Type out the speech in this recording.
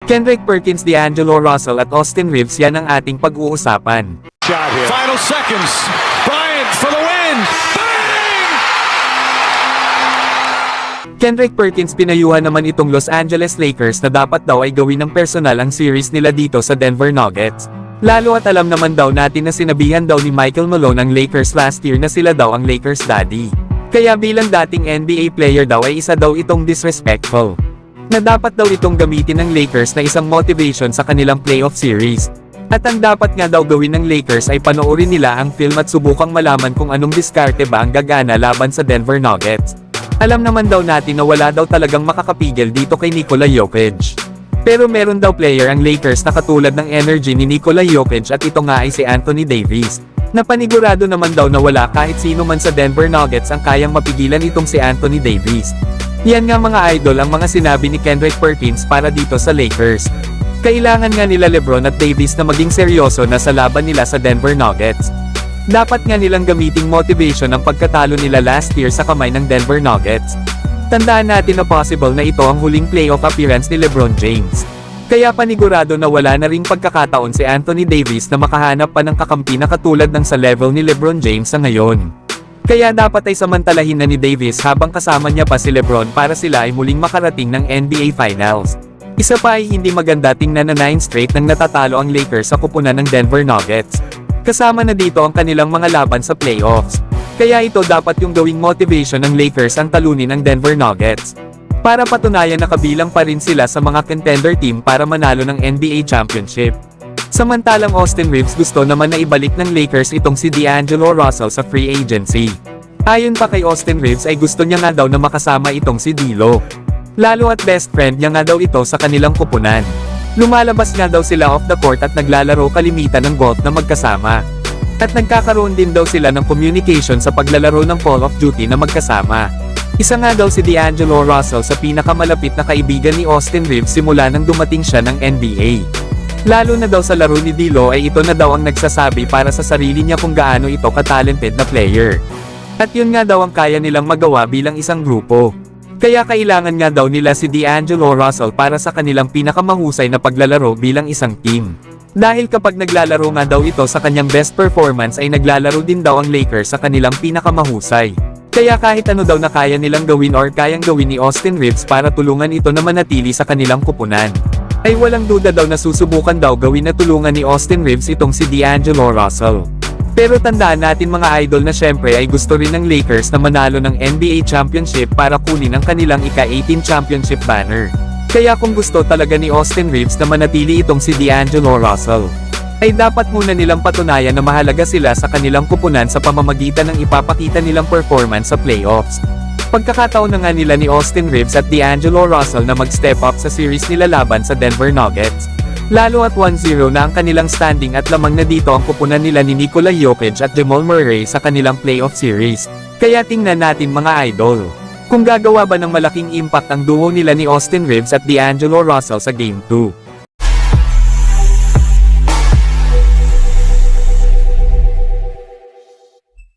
Kendrick Perkins, D'Angelo Russell at Austin Reeves, yan ang ating pag-uusapan. Final seconds. Bryant for the win. Bang! Kendrick Perkins, pinayuhan naman itong Los Angeles Lakers na dapat daw ay gawin ng personal ang series nila dito sa Denver Nuggets. Lalo at alam naman daw natin na sinabihan daw ni Michael Malone ang Lakers last year na sila daw ang Lakers daddy. Kaya bilang dating NBA player daw ay isa daw itong disrespectful. Na dapat daw itong gamitin ng Lakers na isang motivation sa kanilang playoff series. At ang dapat nga daw gawin ng Lakers ay panoorin nila ang film at subukang malaman kung anong diskarte ba ang gagana laban sa Denver Nuggets. Alam naman daw natin na wala daw talagang makakapigil dito kay Nikola Jokic. Pero meron daw player ang Lakers na katulad ng energy ni Nikola Jokic at ito nga ay si Anthony Davis. Na panigurado naman daw na wala kahit sino man sa Denver Nuggets ang kayang mapigilan itong si Anthony Davis. Yan nga mga idol ang mga sinabi ni Kendrick Perkins para dito sa Lakers. Kailangan nga nila LeBron at Davis na maging seryoso na sa laban nila sa Denver Nuggets. Dapat nga nilang gamiting motivation ang pagkatalo nila last year sa kamay ng Denver Nuggets. Tandaan natin na possible na ito ang huling playoff appearance ni LeBron James. Kaya panigurado na wala na ring pagkakataon si Anthony Davis na makahanap pa ng kakampi na katulad ng sa level ni LeBron James sa ngayon. Kaya dapat ay samantalahin na ni Davis habang kasama niya pa si LeBron para sila ay muling makarating ng NBA Finals. Isa pa ay hindi maganda tingnan na 9 straight nang natatalo ang Lakers sa kupunan ng Denver Nuggets. Kasama na dito ang kanilang mga laban sa playoffs. Kaya ito dapat yung gawing motivation ng Lakers ang talunin ang Denver Nuggets. Para patunayan na kabilang pa rin sila sa mga contender team para manalo ng NBA Championship. Samantalang Austin Reeves gusto naman na ibalik ng Lakers itong si D'Angelo Russell sa free agency. Ayon pa kay Austin Reeves ay gusto niya nga daw na makasama itong si D'Lo. Lalo at best friend niya nga daw ito sa kanilang kupunan. Lumalabas nga daw sila off the court at naglalaro kalimitan ng golf na magkasama. At nagkakaroon din daw sila ng communication sa paglalaro ng Call of Duty na magkasama. Isa nga daw si D'Angelo Russell sa pinakamalapit na kaibigan ni Austin Reeves simula nang dumating siya ng NBA. Lalo na daw sa laro ni D'Lo ay ito na daw ang nagsasabi para sa sarili niya kung gaano ito ka-talented na player. At yun nga daw ang kaya nilang magawa bilang isang grupo. Kaya kailangan nga daw nila si D'Angelo Russell para sa kanilang pinakamahusay na paglalaro bilang isang team. Dahil kapag naglalaro nga daw ito sa kanyang best performance ay naglalaro din daw ang Lakers sa kanilang pinakamahusay. Kaya kahit ano daw na kaya nilang gawin or kayang gawin ni Austin Reeves para tulungan ito na manatili sa kanilang kupunan, ay walang duda daw na susubukan daw gawin na tulungan ni Austin Reeves itong si D'Angelo Russell. Pero tandaan natin mga idol na syempre ay gusto rin ng Lakers na manalo ng NBA Championship para kunin ang kanilang ika-18 championship banner. Kaya kung gusto talaga ni Austin Reeves na manatili itong si D'Angelo Russell, ay dapat muna nilang patunayan na mahalaga sila sa kanilang kupunan sa pamamagitan ng ipapakita nilang performance sa playoffs. Pagkakataon na nga nila ni Austin Reeves at D'Angelo Russell na mag-step up sa series nila laban sa Denver Nuggets. Lalo at 1-0 na ang kanilang standing at lamang na dito ang kupunan nila ni Nikola Jokic at Jamal Murray sa kanilang playoff series. Kaya tingnan natin mga idol, kung gagawa ba ng malaking impact ang duo nila ni Austin Reeves at D'Angelo Russell sa Game 2.